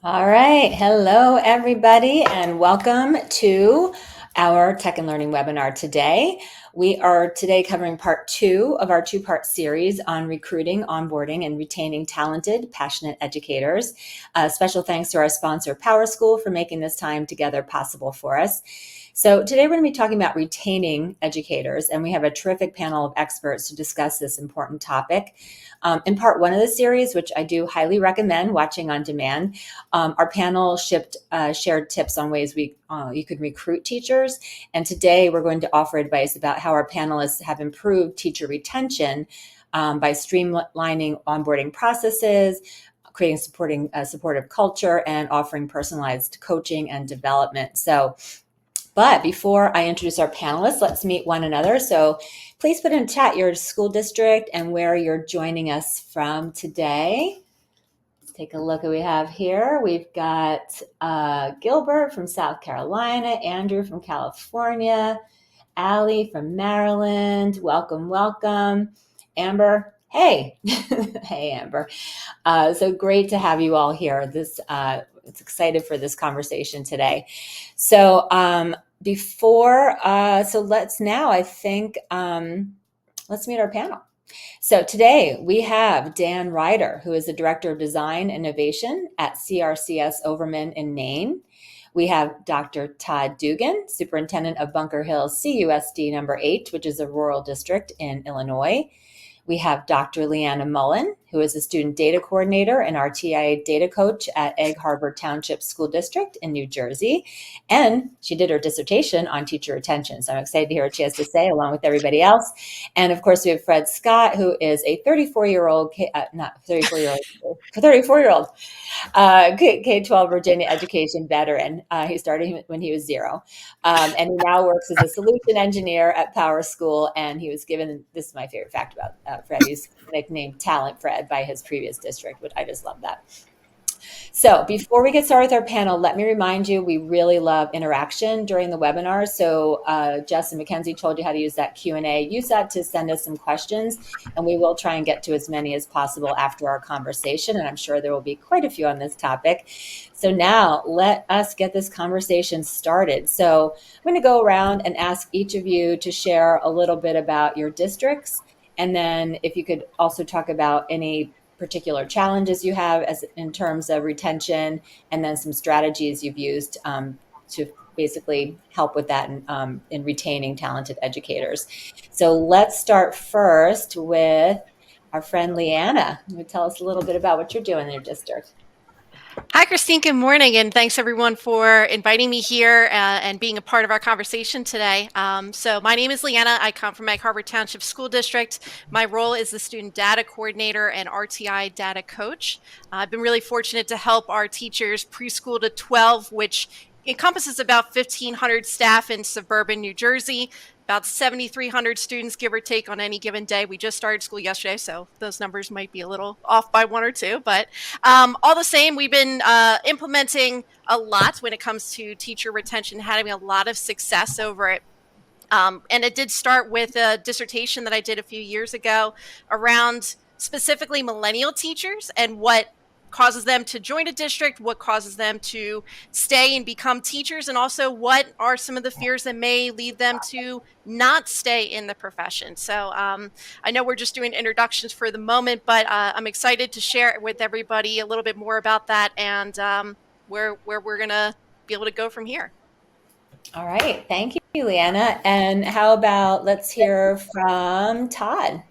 All right. Hello, everybody, and welcome to our Tech and Learning webinar today. We are today covering part 2 of our 2-part series on recruiting, onboarding, and retaining talented, passionate educators. Special thanks to our sponsor, PowerSchool, for making this time together possible for us. So today we're going to be talking about retaining educators, and we have a terrific panel of experts to discuss this important topic. In part 1 of the series, which I do highly recommend watching on demand, our panel shared tips on ways you could recruit teachers. And today we're going to offer advice about how our panelists have improved teacher retention by streamlining onboarding processes, creating supportive culture, and offering personalized coaching and development. But before I introduce our panelists, let's meet one another. So please put in chat your school district and where you're joining us from today. Let's take a look at what we have here. We've got Gilbert from South Carolina, Andrew from California, Allie from Maryland. Welcome, welcome. Amber, hey. Hey, Amber. So great to have you all here. It's excited for this conversation today. So let's now, let's meet our panel. So today we have Dan Ryder, who is the Director of Design Innovation at CRCS Overman in Maine. We have Dr. Todd Dugan, Superintendent of Bunker Hill CUSD number 8, which is a rural district in Illinois. We have Dr. Leanna Mullen, who is a student data coordinator and RTI data coach at Egg Harbor Township School District in New Jersey. And she did her dissertation on teacher retention. So I'm excited to hear what she has to say along with everybody else. And of course, we have Fred Scott, who is a 34-year-old K-12 Virginia education veteran. He started when he was 0. And he now works as a solution engineer at PowerSchool. And he was given, this is my favorite fact about Fred, he's nicknamed Talent Fred by his previous district, which I just love that. So before we get started with our panel, let me remind you, we really love interaction during the webinar. So Jess and Mackenzie told you how to use that Q&A. Use that to send us some questions, and we will try and get to as many as possible after our conversation. And I'm sure there will be quite a few on this topic. So now let us get this conversation started. So I'm going to go around and ask each of you to share a little bit about your districts. And then if you could also talk about any particular challenges you have as in terms of retention, and then some strategies you've used to basically help with that in retaining talented educators. So let's start first with our friend Leanna. Can you tell us a little bit about what you're doing in your district? Hi, Christine. Good morning, and thanks everyone for inviting me here and being a part of our conversation today. So my name is Leanna. I come from Egg Harbor Township School District. My role is the Student Data Coordinator and RTI Data Coach. I've been really fortunate to help our teachers preschool to 12, which encompasses about 1,500 staff in suburban New Jersey. About 7,300 students, give or take, on any given day. We just started school yesterday, so those numbers might be a little off by 1 or 2. But all the same, we've been implementing a lot when it comes to teacher retention, having a lot of success over it. And it did start with a dissertation that I did a few years ago around specifically millennial teachers and what causes them to join a district, what causes them to stay and become teachers, and also what are some of the fears that may lead them to not stay in the profession. So I know we're just doing introductions for the moment, but I'm excited to share with everybody a little bit more about that and where we're going to be able to go from here. All right. Thank you, Leanna. And how about let's hear from Todd.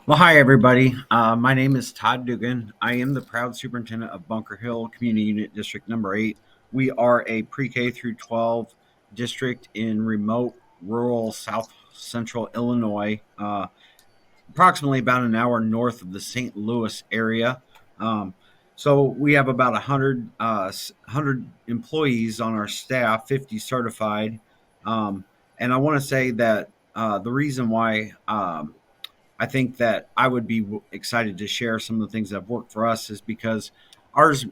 Well, hi, everybody. My name is Todd Dugan. I am the proud superintendent of Bunker Hill Community Unit District number 8. We are a pre-K through 12 district in remote, rural, south central Illinois, approximately about an hour north of the St. Louis area. So we have about 100 employees on our staff, 50 certified. And I want to say that the reason why I think that I would be excited to share some of the things that have worked for us is because ours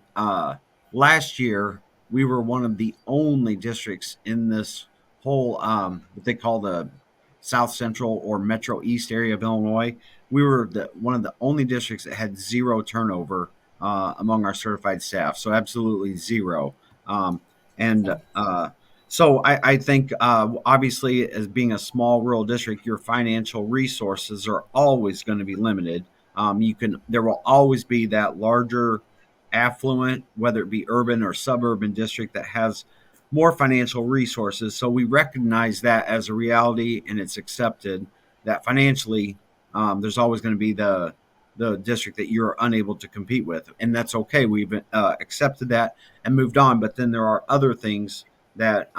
last year, we were one of the only districts in this whole, what they call the South Central or Metro East area of Illinois. We were one of the only districts that had 0 turnover among our certified staff. So absolutely zero. And so I think obviously, as being a small rural district, your financial resources are always going to be limited. There will always be that larger affluent, whether it be urban or suburban district, that has more financial resources. So we recognize that as a reality, and it's accepted that financially, there's always going to be the district that you're unable to compete with, and that's okay. We've accepted that and moved on. But then there are other things that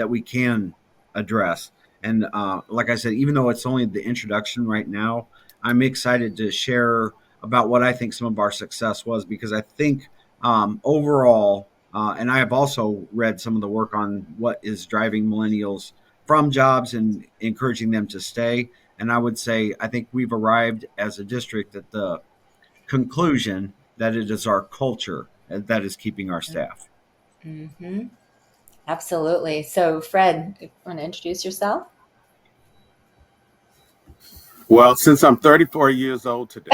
we can address. And like I said, even though it's only the introduction right now, I'm excited to share about what I think some of our success was, because I think overall, and I have also read some of the work on what is driving millennials from jobs and encouraging them to stay. And I would say, I think we've arrived as a district at the conclusion that it is our culture that is keeping our staff. Mm-hmm. Absolutely. So, Fred, you want to introduce yourself? Well, since I'm 34 years old today.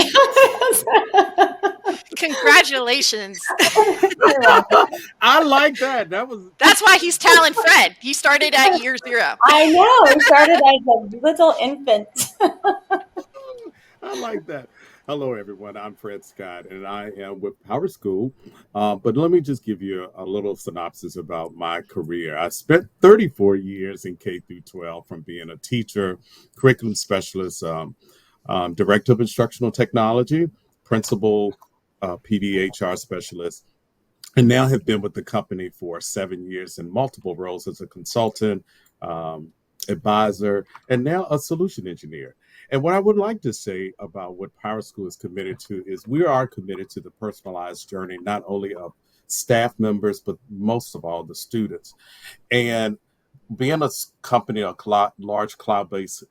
Congratulations. I like that. That's why he's Talent Fred. He started at year 0. I know. He started as a little infant. I like that. Hello, everyone. I'm Fred Scott, and I am with PowerSchool. But let me just give you a little synopsis about my career. I spent 34 years in K through 12, from being a teacher, curriculum specialist, director of instructional technology, principal, PDHR specialist, and now have been with the company for 7 years in multiple roles as a consultant, advisor, and now a solution engineer. And what I would like to say about what PowerSchool is committed to is we are committed to the personalized journey, not only of staff members, but most of all the students. And being a company, a large cloud-based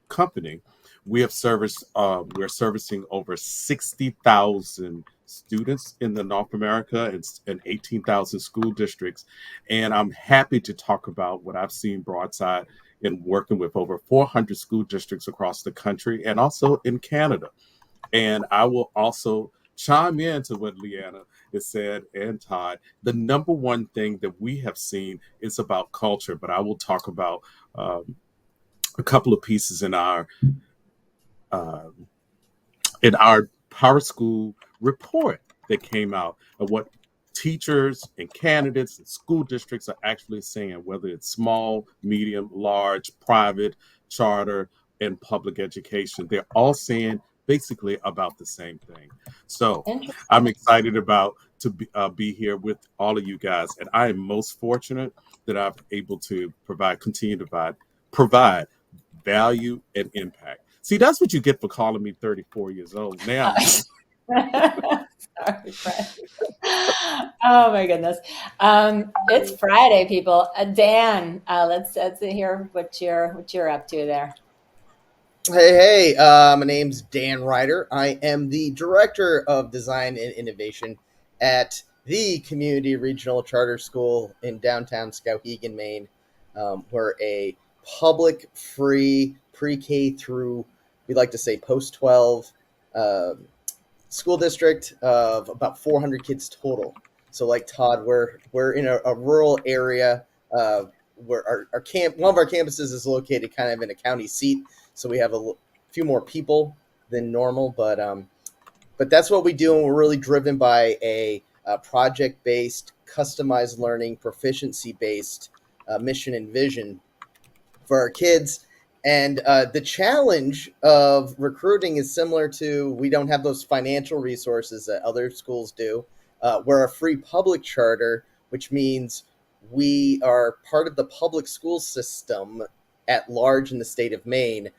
company, we're servicing over 60,000 students in the North America and 18,000 school districts. And I'm happy to talk about what I've seen broadside in working with over 400 school districts across the country and also in Canada. And I will also chime in to what Leanna has said, and Todd. The number one thing that we have seen is about culture, but I will talk about a couple of pieces in our PowerSchool report that came out of what teachers and candidates and school districts are actually saying, whether it's small, medium, large, private, charter, and public education. They're all saying basically about the same thing. So I'm excited to be here with all of you guys. And I am most fortunate that I'm able to continue to provide value and impact. See, that's what you get for calling me 34 years old now. Sorry, Fred. Oh my goodness. It's Friday, people. Dan, let's hear what you're up to there. Hey, my name's Dan Ryder. I am the Director of Design and Innovation at the Community Regional Charter School in downtown Skowhegan, Maine. We're a public, free, pre-K through, we like to say post-12 school district of about 400 kids total. So like Todd, we're in a rural area where one of our campuses is located kind of in a county seat. So we have a few more people than normal, but that's what we do, and we're really driven by a project-based, customized learning, proficiency-based mission and vision for our kids. And the challenge of recruiting is similar to, we don't have those financial resources that other schools do. We're a free public charter, which means we are part of the public school system at large in the state of Maine,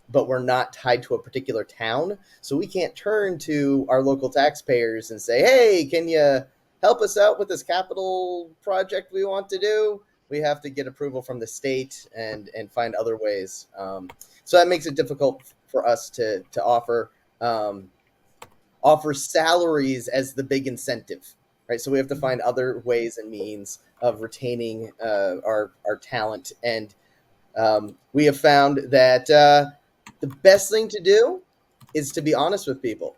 but we're not tied to a particular town. So we can't turn to our local taxpayers and say, hey, can you help us out with this capital project we want to do? We have to get approval from the state and find other ways. So that makes it difficult for us to offer salaries as the big incentive, right? So we have to find other ways and means of retaining our talent. And we have found that the best thing to do is to be honest with people.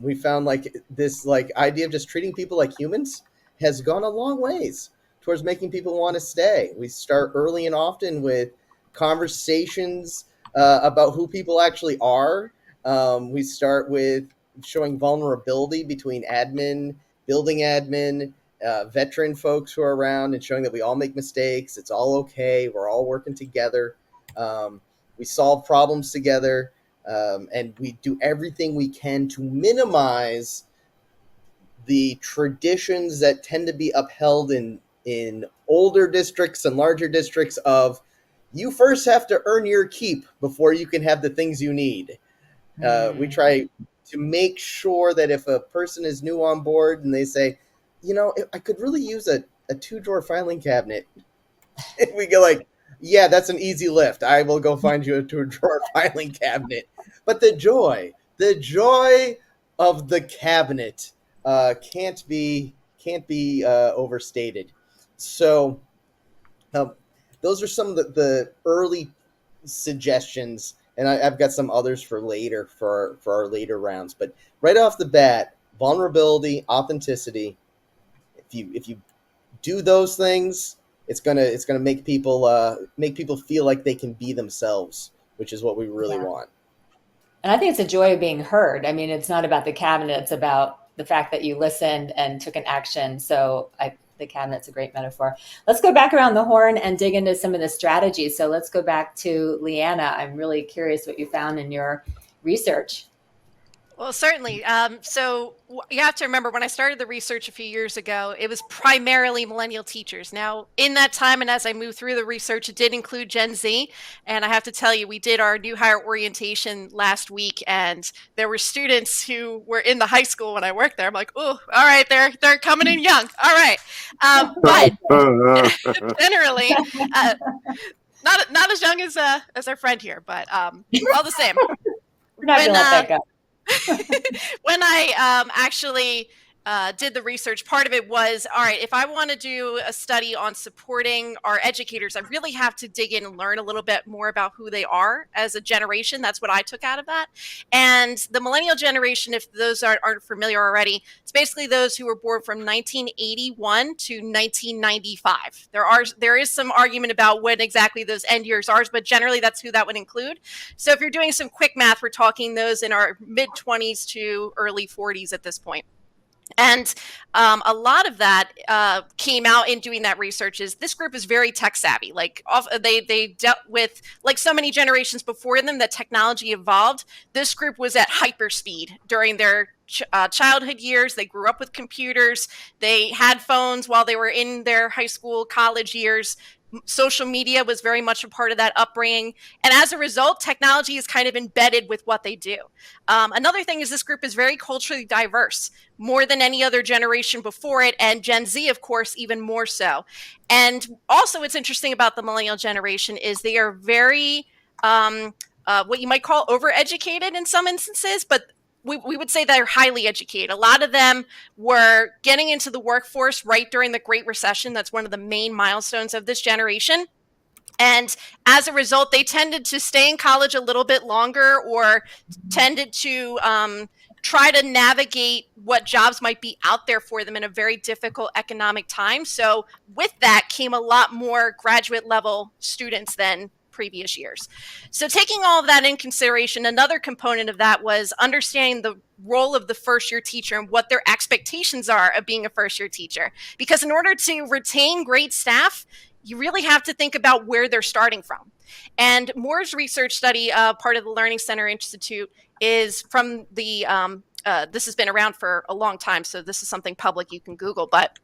We found like this like idea of just treating people like humans has gone a long ways towards making people want to stay. We start early and often with conversations about who people actually are. We start with showing vulnerability between admin, building admin, veteran folks who are around, and showing that we all make mistakes. It's all okay. We're all working together. We solve problems together, and we do everything we can to minimize the traditions that tend to be upheld in older districts and larger districts of you first have to earn your keep before you can have the things you need. We try to make sure that if a person is new on board and they say, I could really use a 2-drawer filing cabinet, we go like, yeah, that's an easy lift. I will go find you a 2-drawer filing cabinet. But the joy of the cabinet can't be overstated. So those are some of the early suggestions, and I've got some others for later for our later rounds. But right off the bat, vulnerability, authenticity. If you do those things, it's gonna make people feel like they can be themselves, which is what we really want. And I think it's a joy of being heard. I mean, it's not about the cabinet; it's about the fact that you listened and took an action. So the cabinet's a great metaphor. Let's go back around the horn and dig into some of the strategies. So let's go back to Leanna. I'm really curious what you found in your research. Well, certainly. So you have to remember when I started the research a few years ago, it was primarily millennial teachers. Now, in that time, and as I moved through the research, it did include Gen Z. And I have to tell you, we did our new hire orientation last week, and there were students who were in the high school when I worked there. I'm like, oh, all right, they're coming in young. All right. But generally, not as young as our friend here, but all the same. We're not going to let that go. When I actually did the research, part of it was, all right, if I want to do a study on supporting our educators, I really have to dig in and learn a little bit more about who they are as a generation. That's what I took out of that. And the millennial generation, if those aren't familiar already, it's basically those who were born from 1981 to 1995. There is some argument about when exactly those end years are, but generally that's who that would include. So if you're doing some quick math, we're talking those in our mid-20s to early 40s at this point. And a lot of that came out in doing that research is this group is very tech savvy. Like they dealt with, like so many generations before them, that technology evolved. This group was at hyperspeed during their childhood years. They grew up with computers. They had phones while they were in their high school, college years. Social media was very much a part of that upbringing. And as a result, technology is kind of embedded with what they do. Another thing is this group is very culturally diverse, more than any other generation before it. And Gen Z, of course, even more so. And also what's interesting about the millennial generation is they are very, what you might call overeducated in some instances, but we would say they're highly educated. A lot of them were getting into the workforce right during the Great Recession. That's one of the main milestones of this generation. And as a result, they tended to stay in college a little bit longer, or tended to try to navigate what jobs might be out there for them in a very difficult economic time. So with that came a lot more graduate level students than previous years. So taking all of that in consideration, another component of that was understanding the role of the first year teacher and what their expectations are of being a first year teacher. Because in order to retain great staff, you really have to think about where they're starting from. And Moore's research study, part of the Learning Center Institute, is from the, this has been around for a long time, so this is something public you can Google, but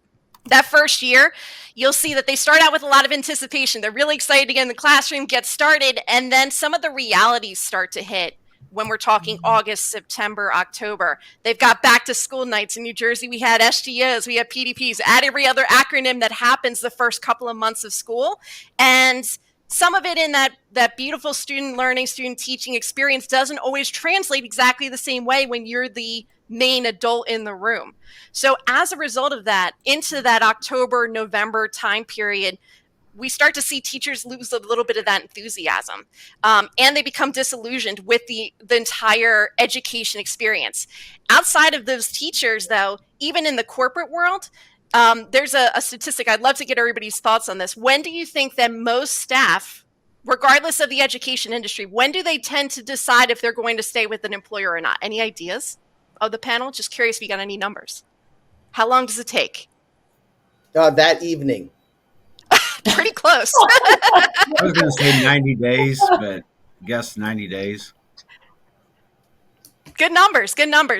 that first year, you'll see that they start out with a lot of anticipation. They're really excited to get in the classroom, get started, and then some of the realities start to hit when we're talking August, September, October. They've got back to school nights. In New Jersey, we had SGOs, we had PDPs, add every other acronym that happens the first couple of months of school. And some of it in that beautiful student learning, student teaching experience doesn't always translate exactly the same way when you're the main adult in the room. So as a result of that, into that October, November time period, we start to see teachers lose a little bit of that enthusiasm, and they become disillusioned with the entire education experience. Outside of those teachers, though, even in the corporate world, there's a statistic. I'd love to get everybody's thoughts on this. When do you think that most staff, regardless of the education industry, when do they tend to decide if they're going to stay with an employer or not? Any ideas of the panel? Just curious if you got any numbers. How long does it take? That evening. Pretty close. I was going to say 90 days, but guess 90 days. Good numbers.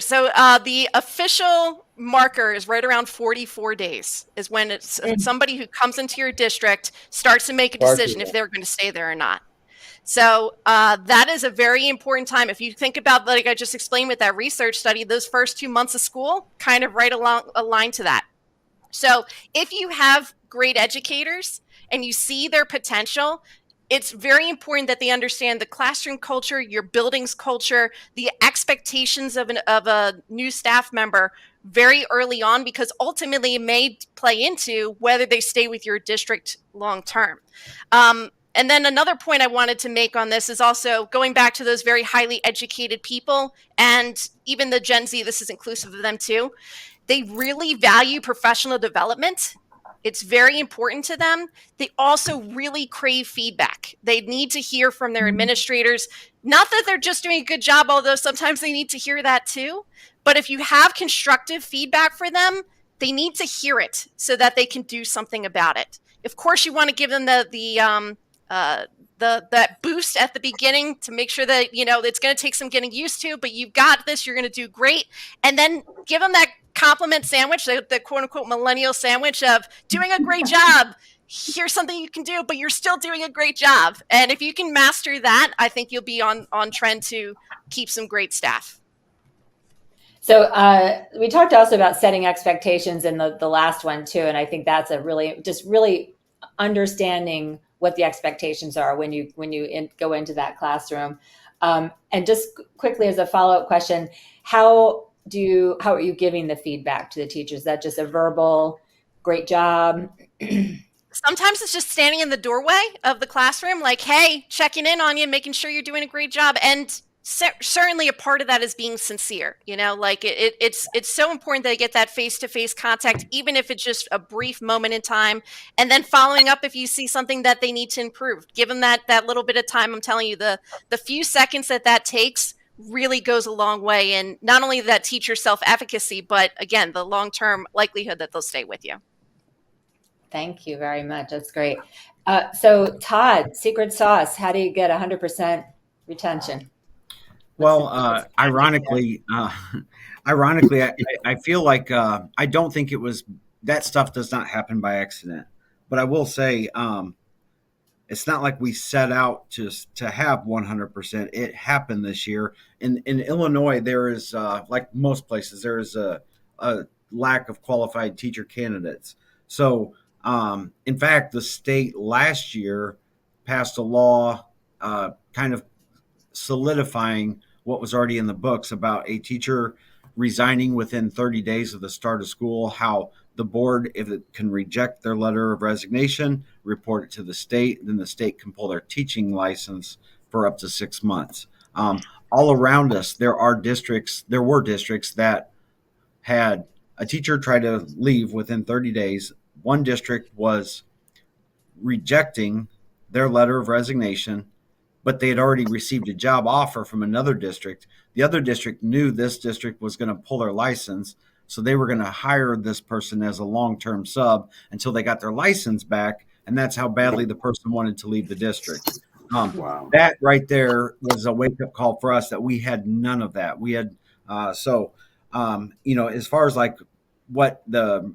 So the official marker is right around 44 days is when it's somebody who comes into your district starts to make a decision if they're going to stay there or not. So that is a very important time. If you think about, like I just explained with that research study, those first 2 months of school kind of right along aligned to that. So if you have great educators and you see their potential, it's very important that they understand the classroom culture, your building's culture, the expectations of a new staff member very early on, because ultimately it may play into whether they stay with your district long term. And then another point I wanted to make on this is also going back to those very highly educated people, and even the Gen Z, this is inclusive of them too. They really value professional development. It's very important to them. They also really crave feedback. They need to hear from their administrators, not that they're just doing a good job, although sometimes they need to hear that too. But if you have constructive feedback for them, they need to hear it so that they can do something about it. Of course, you want to give them that boost at the beginning to make sure that, it's going to take some getting used to, but you've got this, you're going to do great. And then give them that compliment sandwich, the quote unquote millennial sandwich of doing a great job. Here's something you can do, but you're still doing a great job. And if you can master that, I think you'll be on trend to keep some great staff. So we talked also about setting expectations in the last one too. And I think that's really understanding what the expectations are when you go into that classroom. And just quickly as a follow-up question, how are you giving the feedback to the teachers? Is that just a verbal, great job? Sometimes it's just standing in the doorway of the classroom, like, hey, checking in on you, making sure you're doing a great job. And certainly a part of that is being sincere. It's so important that they get that face-to-face contact, even if it's just a brief moment in time, and then following up if you see something that they need to improve. Give them that little bit of time. I'm telling you, the few seconds that takes really goes a long way in not only that teacher self-efficacy, but again, the long-term likelihood that they'll stay with you. Thank you very much. That's great. So Todd, secret sauce, how do you get 100% retention? Well, ironically, I feel like I don't think it was, that stuff does not happen by accident. But I will say, it's not like we set out to have 100%. It happened this year. In Illinois, there is, like most places, there is a lack of qualified teacher candidates. So, in fact, the state last year passed a law kind of solidifying what was already in the books about a teacher resigning within 30 days of the start of school, how the board, if it can reject their letter of resignation, report it to the state, then the state can pull their teaching license for up to 6 months. All around us, there were districts that had a teacher try to leave within 30 days. One district was rejecting their letter of resignation, but they had already received a job offer from another district. The other district knew this district was going to pull their license, so they were going to hire this person as a long-term sub until they got their license back, and that's how badly the person wanted to leave the district. Wow. That right there was a wake-up call for us that we had none of that. We had as far as like what the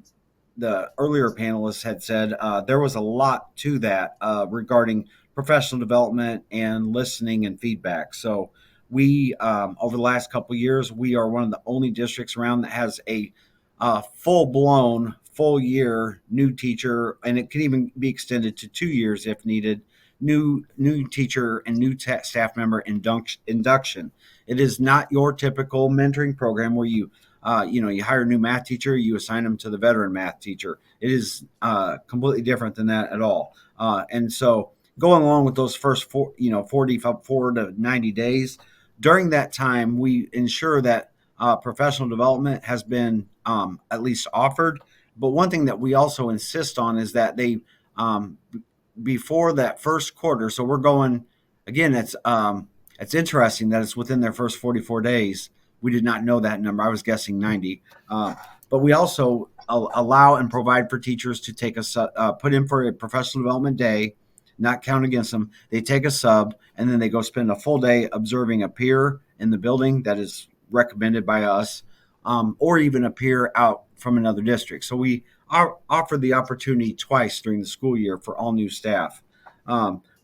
earlier panelists had said, there was a lot to that regarding professional development and listening and feedback. So we, over the last couple of years, we are one of the only districts around that has a full-blown, full-year new teacher, and it can even be extended to 2 years if needed, new teacher and new staff member induction. It is not your typical mentoring program where you you hire a new math teacher, you assign them to the veteran math teacher. It is completely different than that at all. And so going along with those first 44 to 90 days, during that time, we ensure that professional development has been at least offered. But one thing that we also insist on is that they, before that first quarter, so we're going, again, it's interesting that it's within their first 44 days. We did not know that number. I was guessing 90. But we also allow and provide for teachers to take put in for a professional development day, not count against them. They take a sub, and then they go spend a full day observing a peer in the building that is recommended by us, or even a peer out from another district. So we offer the opportunity twice during the school year for all new staff.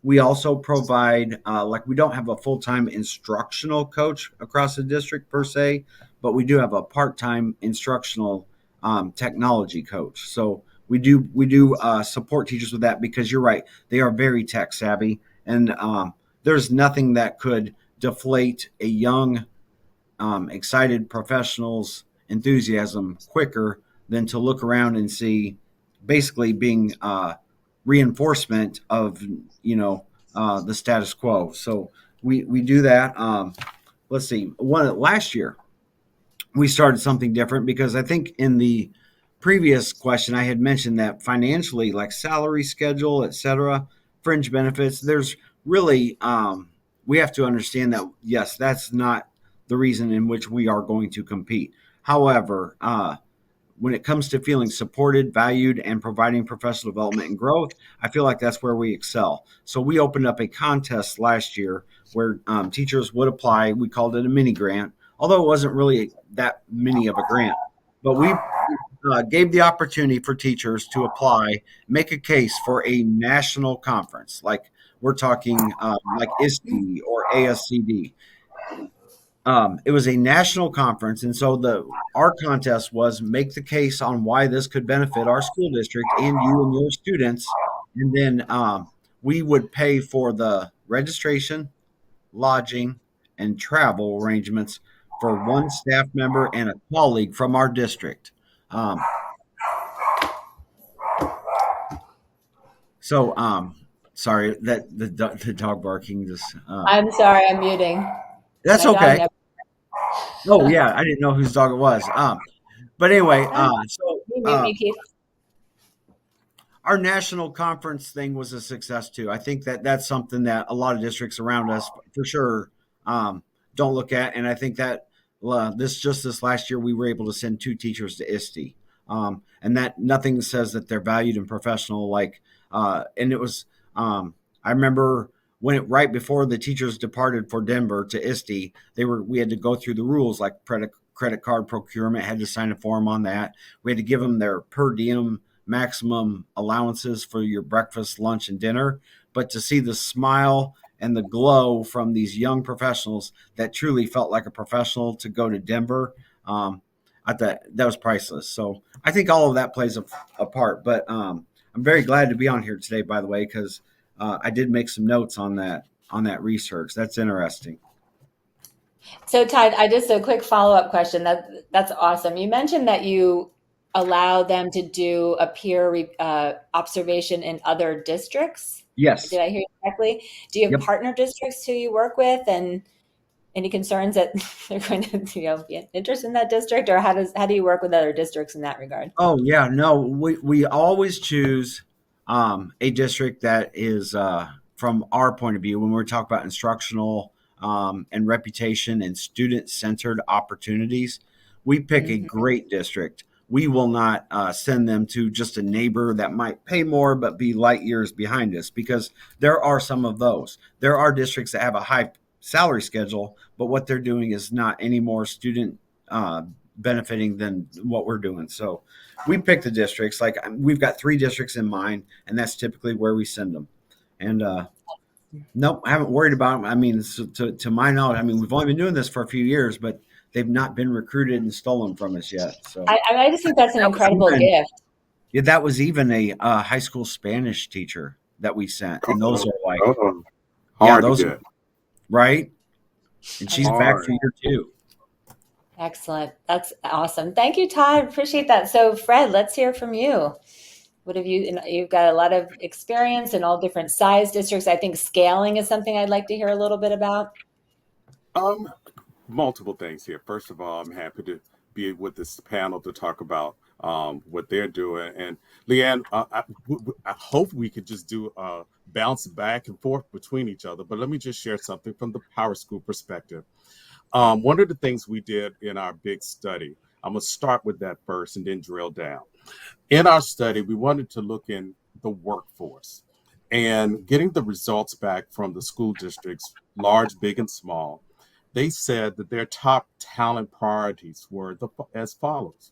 We also provide, we don't have a full-time instructional coach across the district per se, but we do have a part-time instructional technology coach. So we do support teachers with that, because you're right, they are very tech savvy, and there's nothing that could deflate a young, excited professional's enthusiasm quicker than to look around and see basically being reinforcement of the status quo. So we do that. Let's see. Last year we started something different, because I think in the previous question I had mentioned that financially, like salary schedule, etc., fringe benefits, there's really we have to understand that, yes, that's not the reason in which we are going to compete. However, when it comes to feeling supported, valued, and providing professional development and growth, I feel like that's where we excel. So we opened up a contest last year where teachers would apply. We called it a mini grant, although it wasn't really that mini of a grant. But we gave the opportunity for teachers to apply, make a case for a national conference, like we're talking like ISTE or ASCD. It was a national conference, and so our contest was make the case on why this could benefit our school district and you and your students, and then we would pay for the registration, lodging, and travel arrangements for one staff member and a colleague from our district. Sorry that the dog barking just. I'm sorry, I'm muting. That's okay. Oh yeah, I didn't know whose dog it was. But anyway, our national conference thing was a success too. I think that's something that a lot of districts around us, for sure, don't look at. And I think that this last year we were able to send 2 teachers to ISTE, and that nothing says that they're valued and professional. And it was. I remember right before the teachers departed for Denver to ISTE, we had to go through the rules, like credit card procurement, had to sign a form on that. We had to give them their per diem maximum allowances for your breakfast, lunch, and dinner. But to see the smile and the glow from these young professionals that truly felt like a professional to go to Denver, I thought that was priceless. So I think all of that plays a part. But I'm very glad to be on here today, by the way, because I did make some notes on that research. That's interesting. So Todd, I just a quick follow-up question. That's awesome. You mentioned that you allow them to do a peer observation in other districts. Yes. Did I hear you correctly? Do you have partner districts who you work with, and any concerns that they're going to be interested in that district, or how do you work with other districts in that regard? Oh yeah, no, we always choose a district that is from our point of view when we're talking about instructional and reputation and student-centered opportunities. We pick a great district. We will not send them to just a neighbor that might pay more but be light years behind us, because there are some of those. There are districts that have a high salary schedule, but what they're doing is not any more student benefiting than what we're doing. So we pick the districts. Like we've got 3 districts in mind, and that's typically where we send them. And nope, I haven't worried about them. I mean, to my knowledge, we've only been doing this for a few years, but they've not been recruited and stolen from us yet. So I just think that's an incredible gift. Yeah, that was even a high school Spanish teacher that we sent, and those are like hard to get. Right. And she's back for year 2. Excellent. That's awesome. Thank you, Todd. Appreciate that. So, Fred, let's hear from you. What have you've got a lot of experience in all different size districts. I think scaling is something I'd like to hear a little bit about. Um, Multiple things here. First of all, I'm happy to be with this panel to talk about what they're doing. And Leanne, I hope we could just do a bounce back and forth between each other. But let me just share something from the PowerSchool perspective. One of the things we did in our big study, I'm going to start with that first and then drill down. In our study, we wanted to look in the workforce and getting the results back from the school districts, large, big, and small. They said that their top talent priorities were as follows.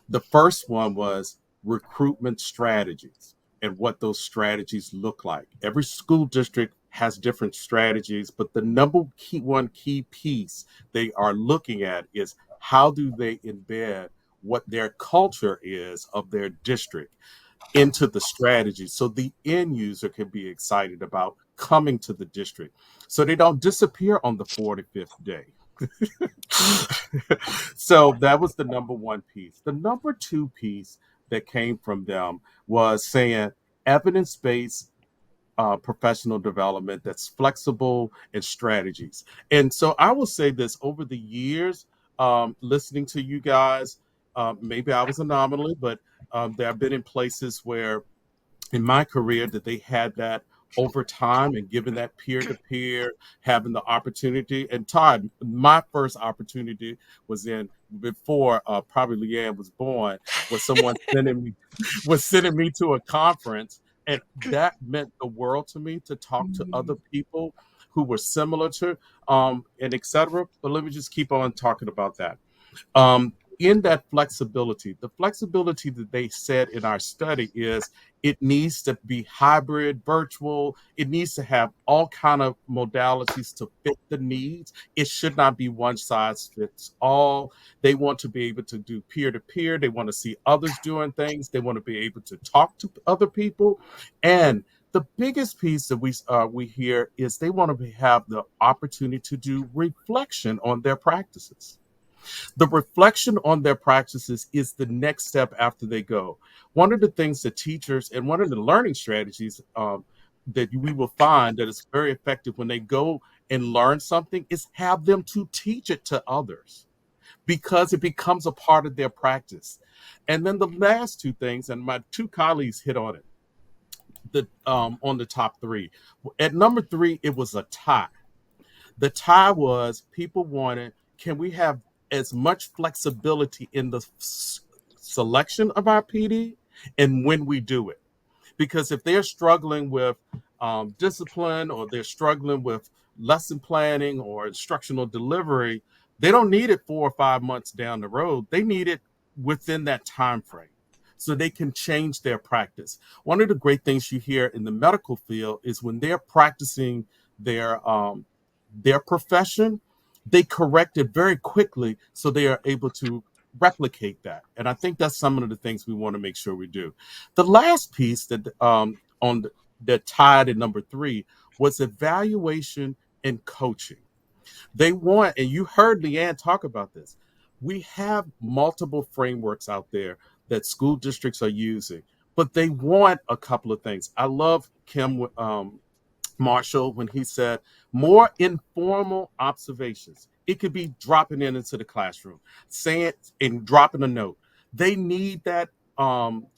The first one was recruitment strategies and what those strategies look like. Every school district has different strategies, but the one key piece they are looking at is how do they embed what their culture is of their district into the strategy so the end user can be excited about coming to the district so they don't disappear on the 45th day. So that was the number one piece. The number two piece that came from them was saying evidence-based professional development that's flexible and strategies. And so I will say this over the years, listening to you guys, maybe I was an anomaly, but there have been in places where in my career that they had that over time and given that peer to peer, having the opportunity. And Todd, my first opportunity was in before probably Leanne was born, was someone sending me to a conference. And that meant the world to me to talk to other people who were similar to and et cetera. But let me just keep on talking about that. In that flexibility, the flexibility that they said in our study is it needs to be hybrid, virtual. It needs to have all kind of modalities to fit the needs. It should not be one size fits all. They want to be able to do peer to peer. They want to see others doing things. They want to be able to talk to other people. And the biggest piece that we hear is they want to have the opportunity to do reflection on their practices. The reflection on their practices is the next step after they go. One of the things that teachers and one of the learning strategies that we will find that is very effective when they go and learn something is have them to teach it to others because it becomes a part of their practice. And then the last two things, and my two colleagues hit on it, on the top three. At number three, it was a tie. The tie was people wanted, can we have as much flexibility in the selection of our PD and when we do it? Because if they're struggling with discipline or they're struggling with lesson planning or instructional delivery, they don't need it 4 or 5 months down the road. They need it within that time frame so they can change their practice. One of the great things you hear in the medical field is when they're practicing their profession, they correct it very quickly so they are able to replicate that. And I think that's some of the things we want to make sure we do. The last piece that tied at number three was evaluation and coaching. They want, and you heard Leanne talk about this, we have multiple frameworks out there that school districts are using, but they want a couple of things. I love Kim Marshall when he said more informal observations. It could be dropping into the classroom, saying it and dropping a note. They need that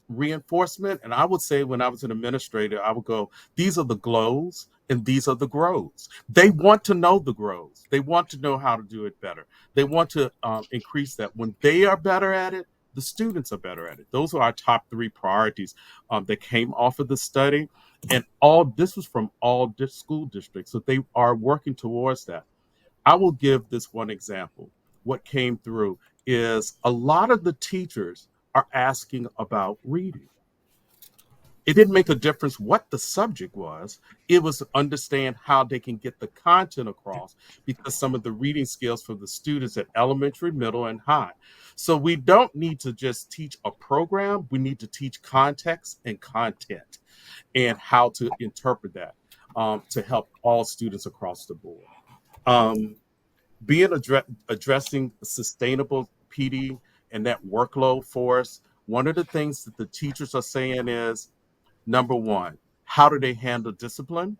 reinforcement. And I would say when I was an administrator, I would go, these are the glows and these are the grows. They want to know the grows. They want to know how to do it better. They want to increase that. When they are better at it, the students are better at it. Those are our top three priorities that came off of the study. And all this was from all school districts. So they are working towards that. I will give this one example. What came through is a lot of the teachers are asking about reading. It didn't make a difference what the subject was. It was to understand how they can get the content across because some of the reading skills for the students at elementary, middle, and high. So we don't need to just teach a program. We need to teach context and content and how to interpret that to help all students across the board. Addressing sustainable PD and that workload for us. One of the things that the teachers are saying is, number one, how do they handle discipline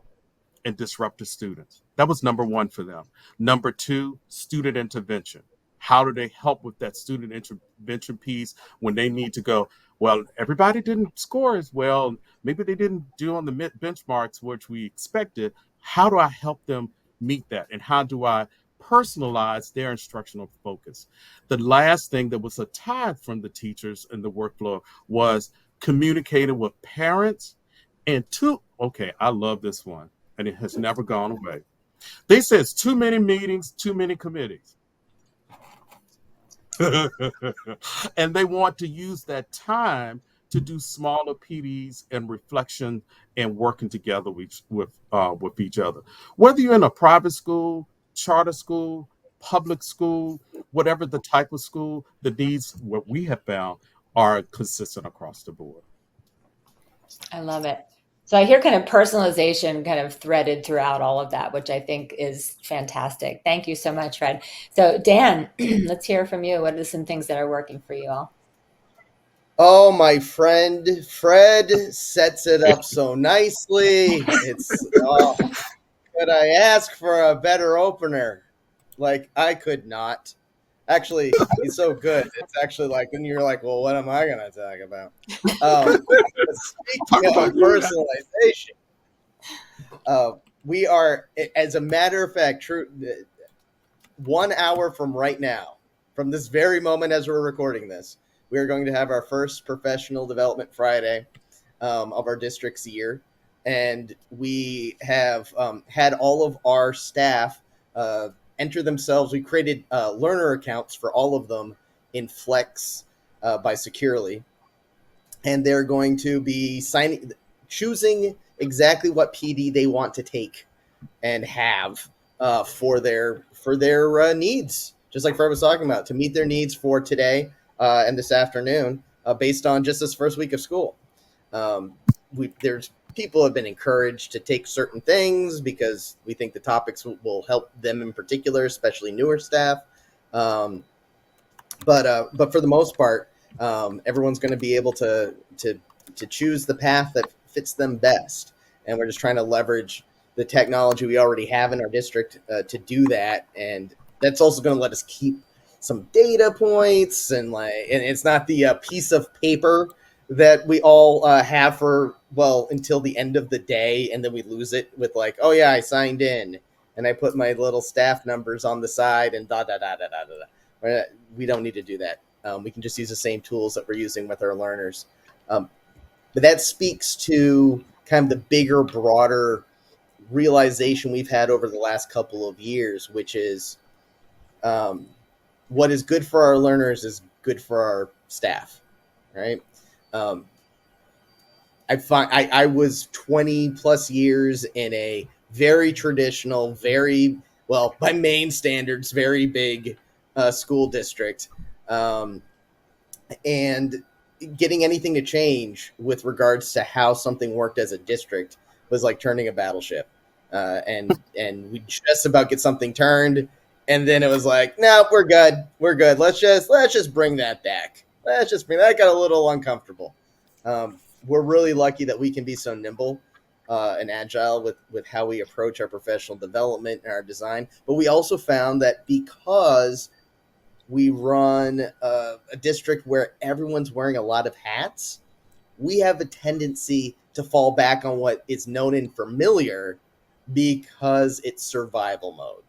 and disruptive students? That was number one for them. Number two, student intervention. How do they help with that student intervention piece when they need to go, well, everybody didn't score as well. Maybe they didn't do on the benchmarks, which we expected. How do I help them meet that? And how do I personalize their instructional focus? The last thing that was a tie from the teachers in the workflow was communicating with parents and okay, I love this one, and it has never gone away. They say it's too many meetings, too many committees. And they want to use that time to do smaller PDs and reflection and working together with each other. Whether you're in a private school, charter school, public school, whatever the type of school, the needs, what we have found, are consistent across the board. I love it. So I hear kind of personalization kind of threaded throughout all of that, which I think is fantastic. Thank you so much, Fred. So Dan, let's hear from you. What are some things that are working for you all? Oh, my friend Fred sets it up so nicely. Could I ask for a better opener? Like, I could not. Actually, he's so good. It's actually like, when you're like, well, what am I going to talk about? Speaking of personalization, we are, as a matter of fact, 1 hour from right now, from this very moment as we're recording this, we are going to have our first Professional Development Friday of our district's year. And we have had all of our staff enter themselves. We created learner accounts for all of them in Flex by Securely. And they're going to be choosing exactly what PD they want to take and have for their needs, just like Fred was talking about, to meet their needs for today and this afternoon, based on just this first week of school. There's people have been encouraged to take certain things because we think the topics will help them in particular, especially newer staff. But for the most part, everyone's going to be able to choose the path that fits them best. And we're just trying to leverage the technology we already have in our district to do that. And that's also going to let us keep some data points, and it's not the piece of paper that we all have until the end of the day, and then we lose it with like, oh yeah, I signed in and I put my little staff numbers on the side and da da da da da da. We don't need to do that. We can just use the same tools that we're using with our learners. But that speaks to kind of the bigger, broader realization we've had over the last couple of years, which is what is good for our learners is good for our staff, right? I was 20 plus years in a very traditional, very, well, by Maine standards, very big school district. And getting anything to change with regards to how something worked as a district was like turning a battleship. And we just about get something turned. And then it was like, no, we're good. We're good. Let's just bring that back. That got a little uncomfortable. We're really lucky that we can be so nimble and agile with how we approach our professional development and our design. But we also found that because we run a district where everyone's wearing a lot of hats, we have a tendency to fall back on what is known and familiar because it's survival mode,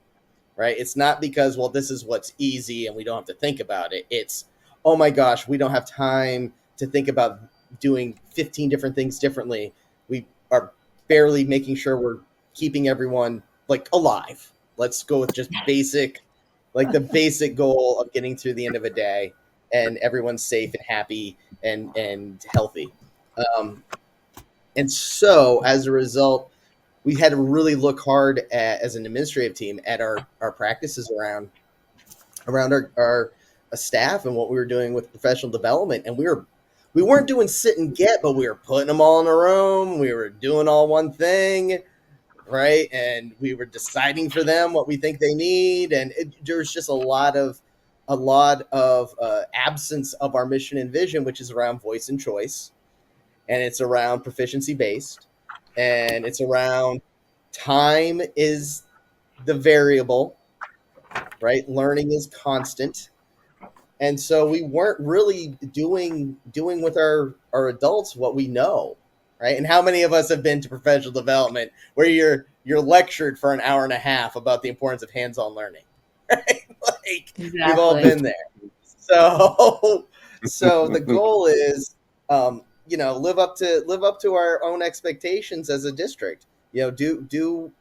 right? It's not because, well, this is what's easy and we don't have to think about it. It's, oh my gosh, we don't have time to think about doing 15 different things differently. We are barely making sure we're keeping everyone like alive. Let's go with just basic, like the basic goal of getting through the end of a day and everyone's safe and happy and healthy. And so as a result, we had to really look hard at, as an administrative team, at our practices around our staff and what we were doing with professional development. And we weren't doing sit and get, but we were putting them all in a room. We were doing all one thing. right? And we were deciding for them what we think they need, and there's just a lot of absence of our mission and vision, which is around voice and choice, and it's around proficiency based, and it's around time is the variable, right? Learning is constant. And so we weren't really doing with our adults what we know, right? And how many of us have been to professional development where you're lectured for an hour and a half about the importance of hands-on learning, right? Like we've all Exactly. been there. So the goal is, live up to our own expectations as a district. Do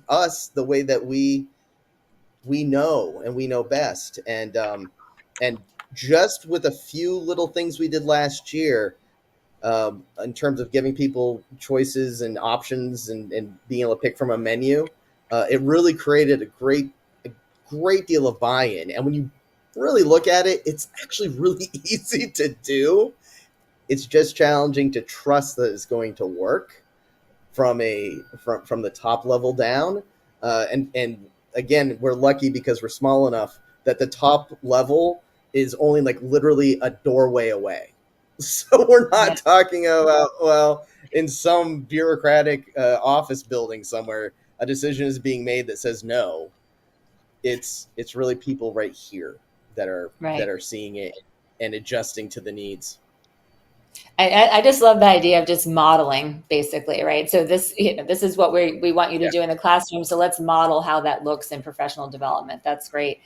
us the way that we know and we know best, and just with a few little things we did last year, in terms of giving people choices and options and being able to pick from a menu, it really created a great deal of buy-in. And when you really look at it, it's actually really easy to do. It's just challenging to trust that it's going to work from the top level down. And again, we're lucky because we're small enough that the top level is only like literally a doorway away. So we're not talking about, well, in some bureaucratic office building somewhere, a decision is being made that says no. It's really people right here that are seeing it and adjusting to the needs. I just love the idea of just modeling, basically, right? So this is what we want you to do in the classroom. So let's model how that looks in professional development. That's great.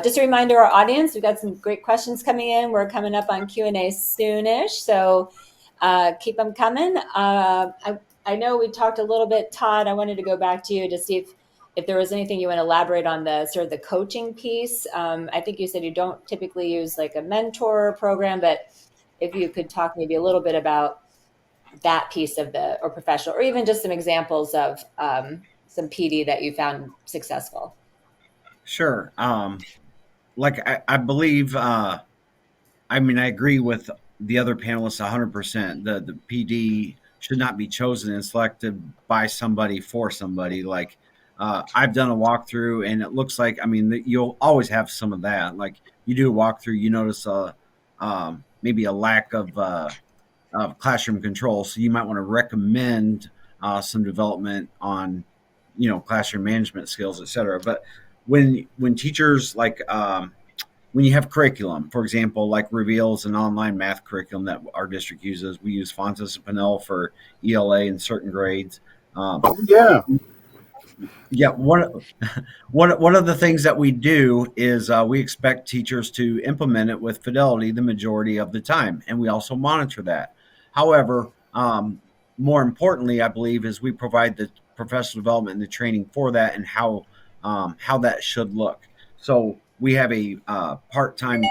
Just a reminder, our audience, we've got some great questions coming in. We're coming up on Q&A soonish, so keep them coming. I know we talked a little bit, Todd. I wanted to go back to you to see if there was anything you want to elaborate on the sort of the coaching piece. I think you said you don't typically use like a mentor program, but if you could talk maybe a little bit about that piece of or professional, or even just some examples of some PD that you found successful. Sure. I believe, I agree with the other panelists 100%. The PD should not be chosen and selected by somebody for somebody. Like, I've done a walkthrough, and it looks like, you'll always have some of that. Like, you do a walkthrough, you notice maybe a lack of classroom control. So you might want to recommend some development on, classroom management skills, et cetera. But when teachers when you have curriculum, for example, like Reveal's an online math curriculum that our district uses. We use Fontes and Pinnell for ELA in certain grades. Yeah, one of the things that we do is we expect teachers to implement it with fidelity the majority of the time, and we also monitor that. However, more importantly, I believe, is we provide the professional development and the training for that and how that should look. So we have a part-time.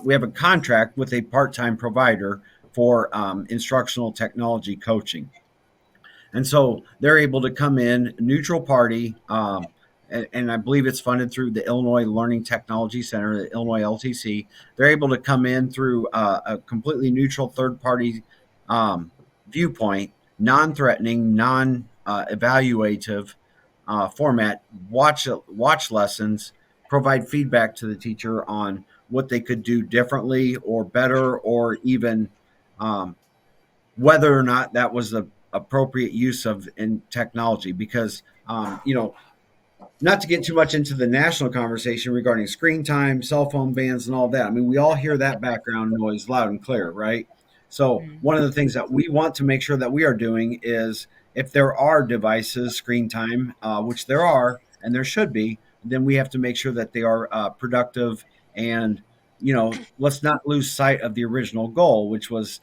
We have a contract with a part-time provider for instructional technology coaching. And so they're able to come in, neutral party, and I believe it's funded through the Illinois Learning Technology Center, the Illinois LTC. They're able to come in through a completely neutral third-party viewpoint, non-threatening, non-evaluative format, watch lessons, provide feedback to the teacher on what they could do differently or better, or even whether or not that was the appropriate use of in technology. Because not to get too much into the national conversation regarding screen time, cell phone bans, and all that. We all hear that background noise loud and clear, right? So one of the things that we want to make sure that we are doing is, if there are devices, screen time, which there are, and there should be, then we have to make sure that they are productive. And, let's not lose sight of the original goal, which was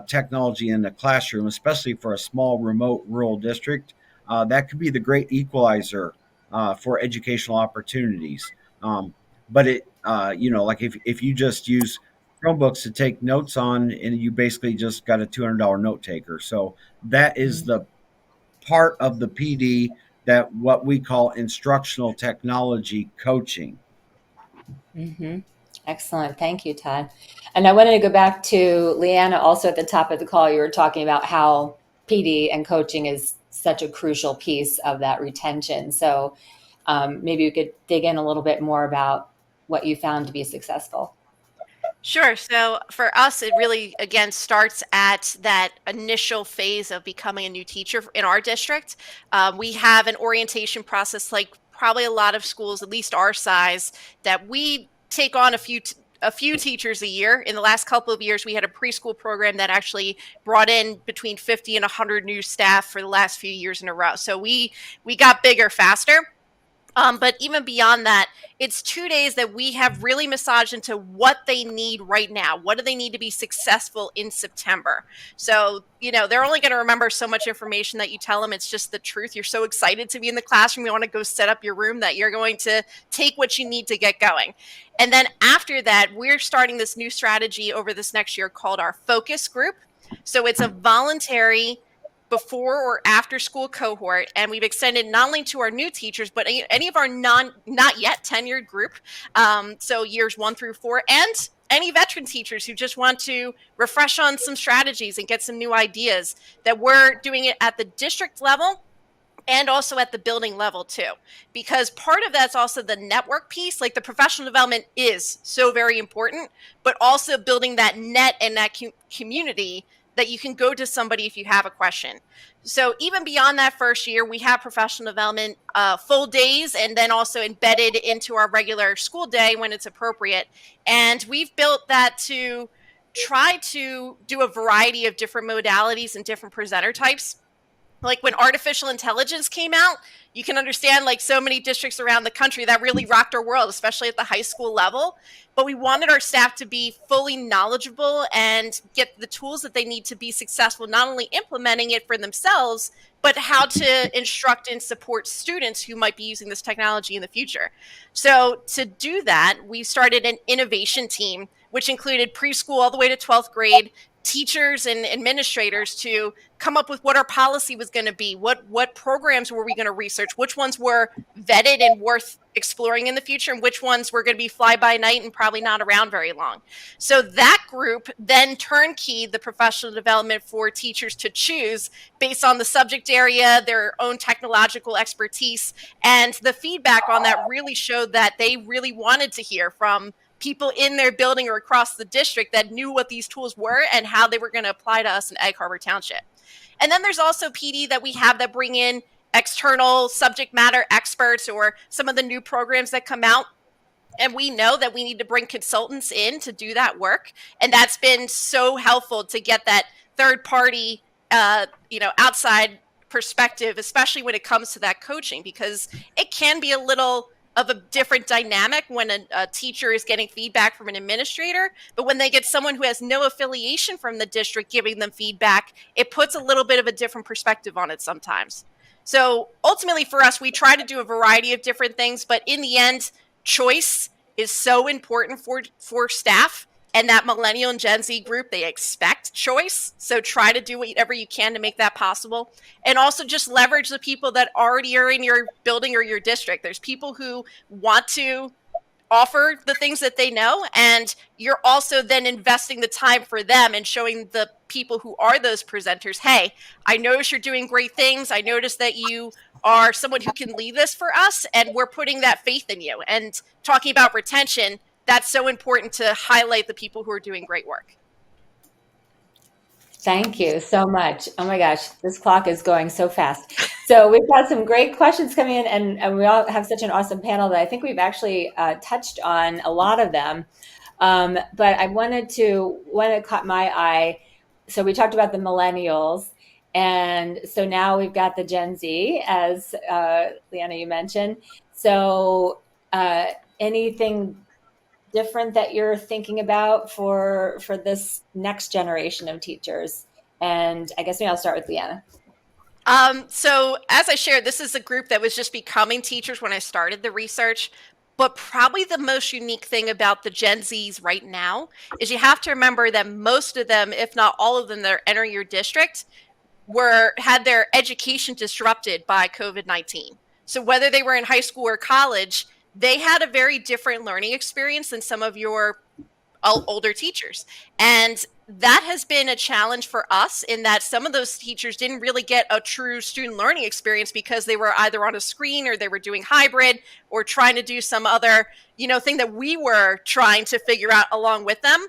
technology in the classroom, especially for a small, remote, rural district. That could be the great equalizer for educational opportunities. But it, if you just use Chromebooks to take notes on, and you basically just got a $200 note taker. So that is the part of the PD that what we call instructional technology coaching. Mm-hmm. Excellent. Thank you, Todd. And I wanted to go back to Leanna. Also, at the top of the call, you were talking about how PD and coaching is such a crucial piece of that retention. So maybe you could dig in a little bit more about what you found to be successful. Sure. So for us, it really, again, starts at that initial phase of becoming a new teacher in our district. We have an orientation process, like probably a lot of schools, at least our size, that we take on a few teachers a year. In the last couple of years, we had a preschool program that actually brought in between 50 and 100 new staff for the last few years in a row. So we got bigger faster. But even beyond that, it's 2 days that we have really massaged into what they need right now. What do they need to be successful in September? So, they're only going to remember so much information that you tell them. It's just the truth. You're so excited to be in the classroom. You want to go set up your room that you're going to take what you need to get going. And then after that, we're starting this new strategy over this next year called our focus group. So it's a voluntary before or after school cohort, and we've extended not only to our new teachers but any of our not yet tenured group, so years 1 through 4, and any veteran teachers who just want to refresh on some strategies and get some new ideas. That we're doing it at the district level and also at the building level too, because part of that's also the network piece. Like, the professional development is so very important, but also building that net and that community that you can go to somebody if you have a question. So even beyond that first year, we have professional development full days, and then also embedded into our regular school day when it's appropriate. And we've built that to try to do a variety of different modalities and different presenter types. Like, when artificial intelligence came out, you can understand, like, so many districts around the country, that really rocked our world, especially at the high school level. But we wanted our staff to be fully knowledgeable and get the tools that they need to be successful, not only implementing it for themselves, but how to instruct and support students who might be using this technology in the future. So to do that, we started an innovation team, which included preschool all the way to 12th grade, teachers and administrators, to come up with what our policy was going to be, what programs were we going to research, which ones were vetted and worth exploring in the future, and which ones were going to be fly by night and probably not around very long. So that group then turnkeyed the professional development for teachers to choose based on the subject area, their own technological expertise, and the feedback on that really showed that they really wanted to hear from people in their building or across the district that knew what these tools were and how they were going to apply to us in Egg Harbor Township. And then there's also PD that we have that bring in external subject matter experts or some of the new programs that come out. And we know that we need to bring consultants in to do that work. And that's been so helpful to get that third party, outside perspective, especially when it comes to that coaching, because it can be a little of a different dynamic when a teacher is getting feedback from an administrator, but when they get someone who has no affiliation from the district giving them feedback, it puts a little bit of a different perspective on it sometimes. So ultimately for us, we try to do a variety of different things, but in the end, choice is so important for staff. And that millennial and Gen Z group, they expect choice. So try to do whatever you can to make that possible. And also just leverage the people that already are in your building or your district. There's people who want to offer the things that they know, and you're also then investing the time for them and showing the people who are those presenters, hey, I notice you're doing great things. I notice that you are someone who can lead this for us, and we're putting that faith in you. And talking about retention, that's so important to highlight the people who are doing great work. Thank you so much. Oh my gosh, this clock is going so fast. So we've got some great questions coming in, and we all have such an awesome panel that I think we've actually touched on a lot of them. But I wanted to, one that caught my eye. So we talked about the millennials. And so now we've got the Gen Z, as Leanna, you mentioned. So anything different that you're thinking about for this next generation of teachers? And I guess maybe I'll start with Leanna. So as I shared, this is a group that was just becoming teachers when I started the research. But probably the most unique thing about the Gen Zs right now is you have to remember that most of them, if not all of them that are entering your district, had their education disrupted by COVID-19. So whether they were in high school or college, they had a very different learning experience than some of your older teachers. And that has been a challenge for us in that some of those teachers didn't really get a true student learning experience because they were either on a screen or they were doing hybrid or trying to do some other, thing that we were trying to figure out along with them.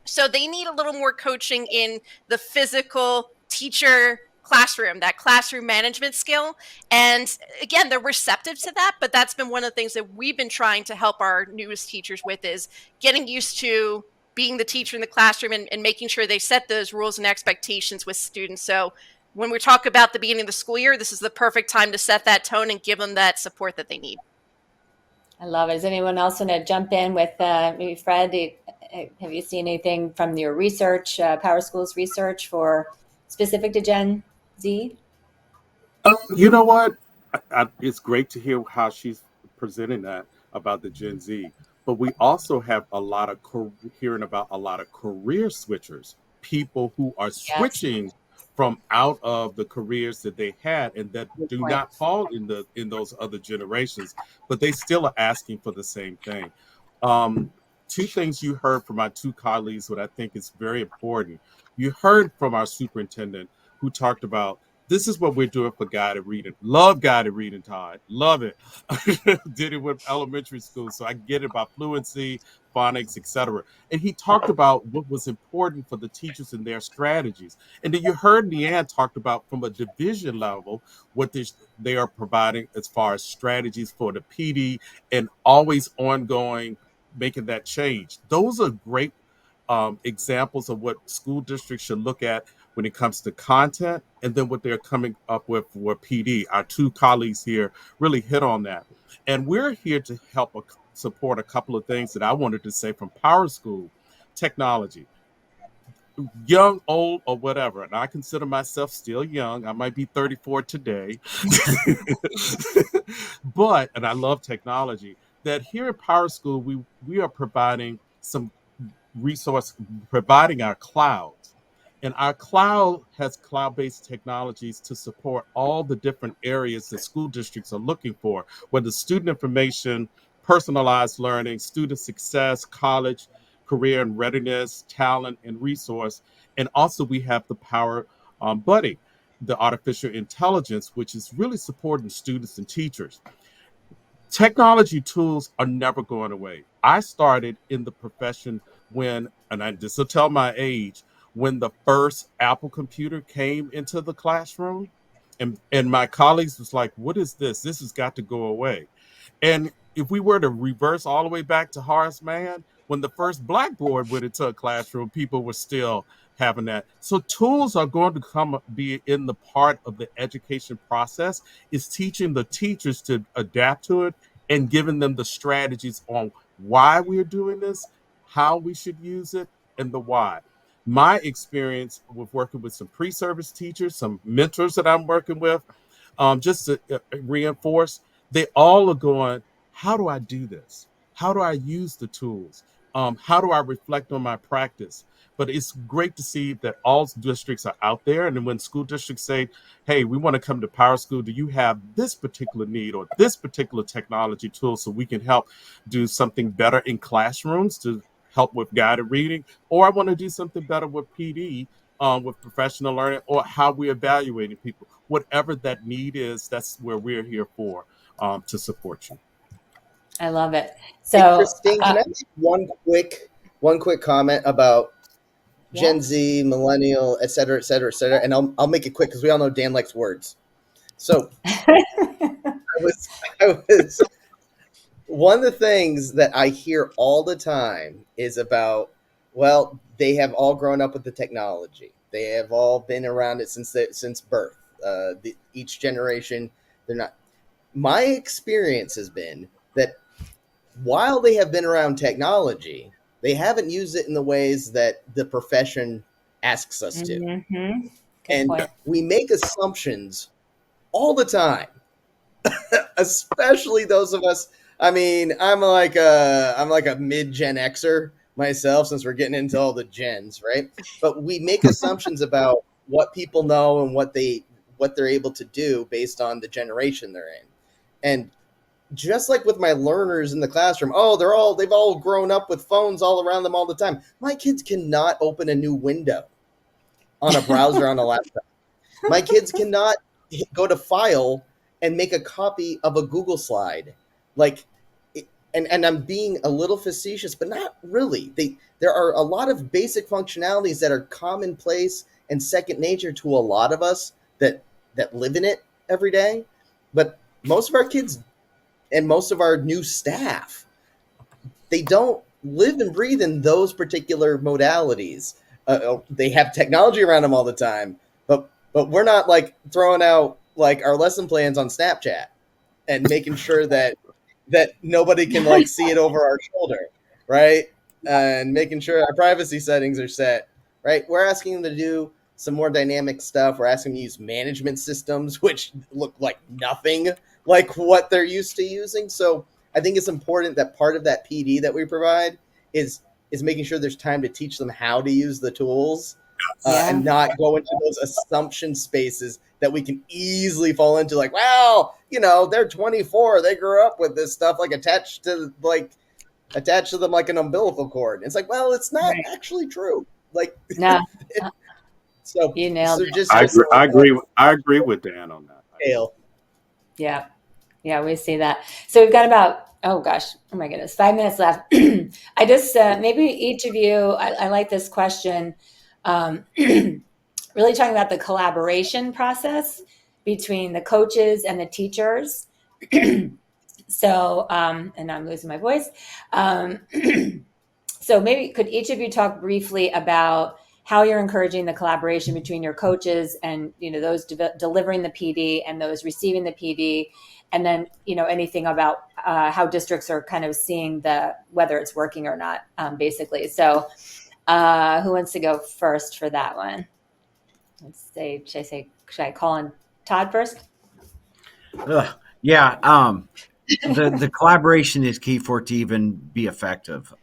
So they need a little more coaching in the physical teacher classroom, that classroom management skill. And again, they're receptive to that, but that's been one of the things that we've been trying to help our newest teachers with is getting used to being the teacher in the classroom and making sure they set those rules and expectations with students. So when we talk about the beginning of the school year, this is the perfect time to set that tone and give them that support that they need. I love it. Does anyone else want to jump in with maybe Fred? Have you seen anything from your research, PowerSchool's research for specific to Gen Z? You know what? It's great to hear how she's presenting that about the Gen Z. But we also have a lot of hearing about a lot of career switchers, people who are Yes, switching from out of the careers that they had and that good do point. not fall in those other generations, but they still are asking for the same thing. Um, Two things you heard from my two colleagues, what I think is very important. You heard from our superintendent who talked about this is what we're doing for guided reading. Love guided reading, Todd. Love it. Did it with elementary school, so I get it about fluency, phonics, etc. And he talked about what was important for the teachers and their strategies. And then you heard Leanne talked about from a division level what they are providing as far as strategies for the PD and always ongoing making that change. Those are great examples of what school districts should look at when it comes to content and then what they're coming up with for PD. Our two colleagues here really hit on that. And we're here to help support a couple of things that I wanted to say from PowerSchool. Technology, young, old, or whatever. And I consider myself still young. I might be 34 today. And I love technology. That here at PowerSchool, we are providing some resource, providing our clouds. And our cloud has cloud-based technologies to support all the different areas that school districts are looking for, whether student information, personalized learning, student success, college, career and readiness, talent and resource. And also we have the Power Buddy, the artificial intelligence, which is really supporting students and teachers. Technology tools are never going away. I started in the profession this will tell my age, when the first Apple computer came into the classroom. And my colleagues was like, what is this? This has got to go away. And if we were to reverse all the way back to Horace Mann, when the first blackboard went into a classroom, people were still having that. So tools are going to be in the part of the education process. Is teaching the teachers to adapt to it and giving them the strategies on why we're doing this, how we should use it, and the why. My experience with working with some pre-service teachers, some mentors that I'm working with, just to reinforce, they all are going, how do I do this? How do I use the tools? How do I reflect on my practice? But it's great to see that all districts are out there. And then when school districts say, hey, we want to come to PowerSchool, do you have this particular need or this particular technology tool so we can help do something better in classrooms to help with guided reading? Or I want to do something better with PD, with professional learning, or how we're evaluating people. Whatever that need is, that's where we're here for, to support you. I love it. Hey, So, Christine, can I make one quick comment about Gen yeah. Z, millennial, et cetera, et cetera, et cetera? And I'll make it quick because we all know Dan likes words. So I was one of the things that I hear all the time is about, well, they have all grown up with the technology. They have all been around it since birth. Each generation, they're not. My experience has been that while they have been around technology, they haven't used it in the ways that the profession asks us to. Mm-hmm. Good And point. we make assumptions all the time, especially those of us. I mean, I'm like a mid Gen Xer myself, since we're getting into all the gens, right? But we make assumptions about what people know and what they're able to do based on the generation they're in. And just like with my learners in the classroom, oh, they've all grown up with phones all around them all the time. My kids cannot open a new window on a browser on a laptop. My kids cannot go to File and make a copy of a Google slide. Like, and I'm being a little facetious, but not really. There are a lot of basic functionalities that are commonplace and second nature to a lot of us that live in it every day. But most of our kids and most of our new staff, they don't live and breathe in those particular modalities. They have technology around them all the time, but we're not like throwing out like our lesson plans on Snapchat and making sure that nobody can like see it over our shoulder, right? And making sure our privacy settings are set, right? We're asking them to do some more dynamic stuff. We're asking them to use management systems, which look like nothing like what they're used to using. So I think it's important that part of that PD that we provide is making sure there's time to teach them how to use the tools, and not go into those assumption spaces that we can easily fall into. Like, well, they're 24, they grew up with this stuff like attached to them like an umbilical cord. It's like, well, it's not actually true. Like, No, so you nailed so it. just I agree with Dan on that. scale. Yeah. Yeah, we see that. So we've got about, oh gosh, oh my goodness, 5 minutes left. I just, maybe each of you, I like this question, really talking about the collaboration process between the coaches and the teachers. So, and I'm losing my voice. So maybe could each of you talk briefly about how you're encouraging the collaboration between your coaches and those delivering the PD and those receiving the PD, and then anything about how districts are kind of seeing whether it's working or not, basically. So who wants to go first for that one? Should I call on Todd first? Yeah. The collaboration is key for it to even be effective.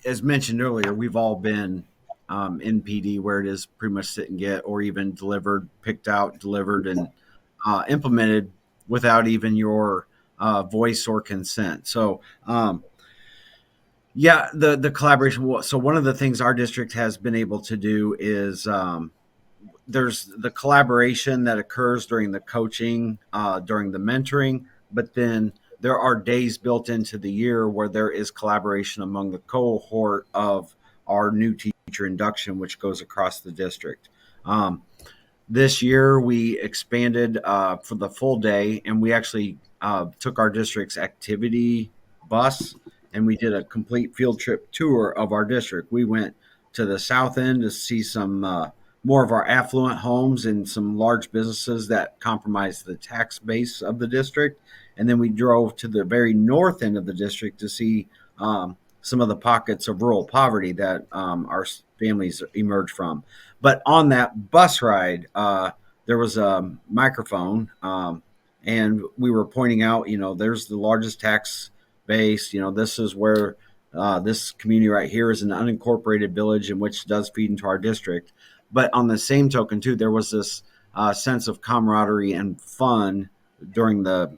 As mentioned earlier, we've all been in PD where it is pretty much sit and get, or even delivered, picked out, delivered, and implemented without even your voice or consent. So, the collaboration. So one of the things our district has been able to do is there's the collaboration that occurs during the coaching, during the mentoring, but then there are days built into the year where there is collaboration among the cohort of our new teacher induction, which goes across the district. This year we expanded for the full day, and we actually took our district's activity bus and we did a complete field trip tour of our district. We went to the south end to see some more of our affluent homes and some large businesses that compromise the tax base of the district. And then we drove to the very north end of the district to see some of the pockets of rural poverty that our families emerge from. But on that bus ride, there was a microphone, and we were pointing out, there's the largest tax base. This is where this community right here is an unincorporated village in which does feed into our district. But on the same token, too, there was this sense of camaraderie and fun during the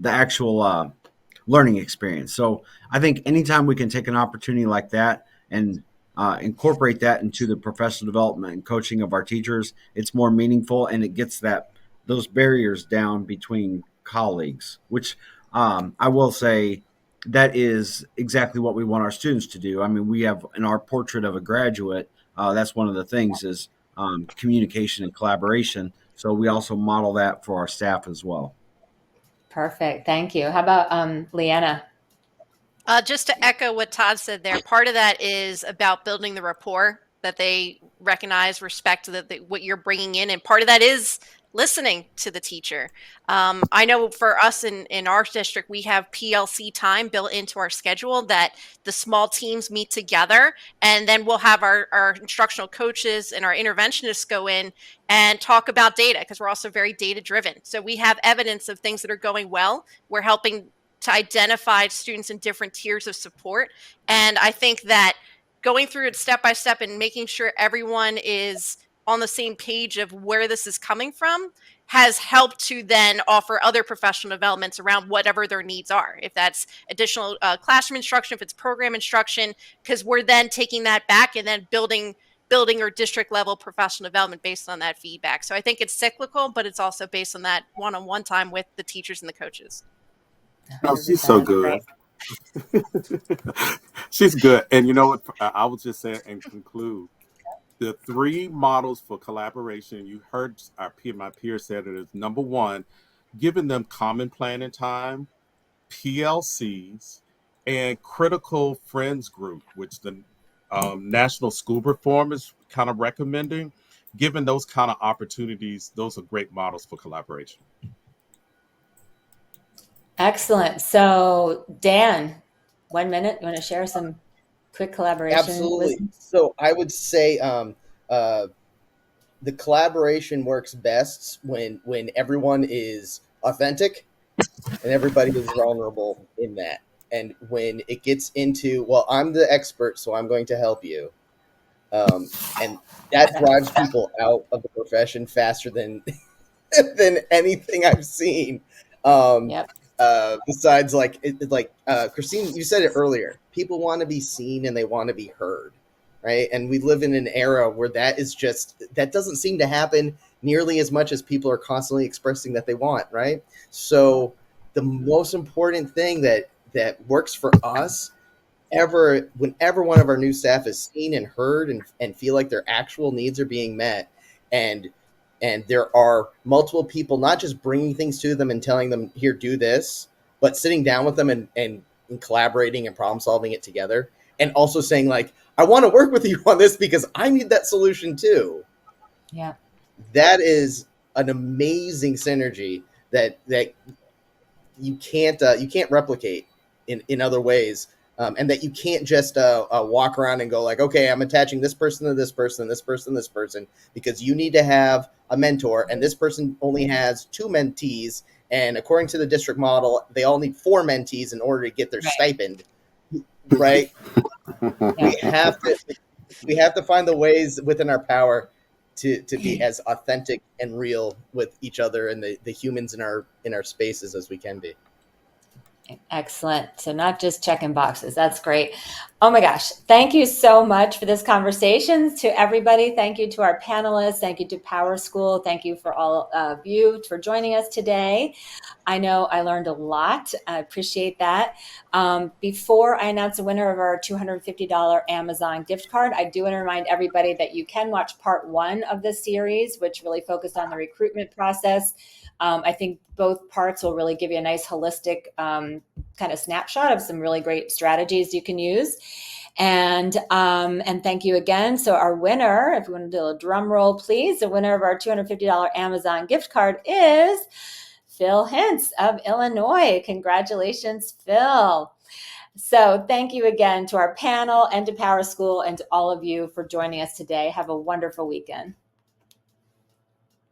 actual learning experience. So I think anytime we can take an opportunity like that and incorporate that into the professional development and coaching of our teachers, it's more meaningful, and it gets those barriers down between colleagues, which I will say that is exactly what we want our students to do. I mean, we have in our portrait of a graduate, that's one of the things is communication and collaboration. So we also model that for our staff as well. Perfect. Thank you. How about Leanna? Just to echo what Todd said there, part of that is about building the rapport that they recognize, respect what you're bringing in. And part of that is listening to the teacher. I know for us in our district, we have PLC time built into our schedule that the small teams meet together, and then we'll have our instructional coaches and our interventionists go in and talk about data, because we're also very data driven. So we have evidence of things that are going well. We're helping to identify students in different tiers of support. And I think that going through it step by step and making sure everyone is on the same page of where this is coming from has helped to then offer other professional developments around whatever their needs are. If that's additional classroom instruction, if it's program instruction, because we're then taking that back and then building or district level professional development based on that feedback. So I think it's cyclical, but it's also based on that one-on-one time with the teachers and the coaches. No, she's so 100%. good. Great. She's good. And you know what? I will just say and conclude the 3 models for collaboration. You heard my peer said it is number 1, giving them common planning time, PLCs, and critical friends group, which the National School Reform is kind of recommending. Given those kind of opportunities, those are great models for collaboration. Excellent. So, Dan, 1 minute. You want to share some quick collaboration Absolutely. wisdom? So I would say the collaboration works best when everyone is authentic and everybody is vulnerable in that. And when it gets into, well, I'm the expert, so I'm going to help you. And that drives people out of the profession faster than than anything I've seen. Um, Yep. Besides, Christine, you said it earlier. People want to be seen and they want to be heard, right? And we live in an era where that doesn't seem to happen nearly as much as people are constantly expressing that they want, right? So the most important thing that works for us whenever one of our new staff is seen and heard and feel like their actual needs are being met, and there are multiple people not just bringing things to them and telling them, here, do this, but sitting down with them and collaborating and problem solving it together, and also saying, like, I want to work with you on this because I need that solution too. Yeah. That is an amazing synergy that you can't replicate in other ways. And that you can't just walk around and go like, okay, I'm attaching this person to this person, this person, this person, because you need to have a mentor, and this person only has 2 mentees, and according to the district model, they all need 4 mentees in order to get their stipend, right? Yeah. We have to find the ways within our power to be as authentic and real with each other and the humans in our spaces as we can be. Excellent. So not just checking boxes. That's great. Oh my gosh. Thank you so much for this conversation. To everybody, thank you to our panelists. Thank you to PowerSchool. Thank you for all of you for joining us today. I know I learned a lot. I appreciate that. Before I announce the winner of our $250 Amazon gift card, I do want to remind everybody that you can watch part 1 of this series, which really focused on the recruitment process. I think both parts will really give you a nice holistic kind of snapshot of some really great strategies you can use. And thank you again. So our winner, if you want to do a drum roll, please, the winner of our $250 Amazon gift card is Phil Hintz of Illinois. Congratulations, Phil. So thank you again to our panel and to PowerSchool and to all of you for joining us today. Have a wonderful weekend.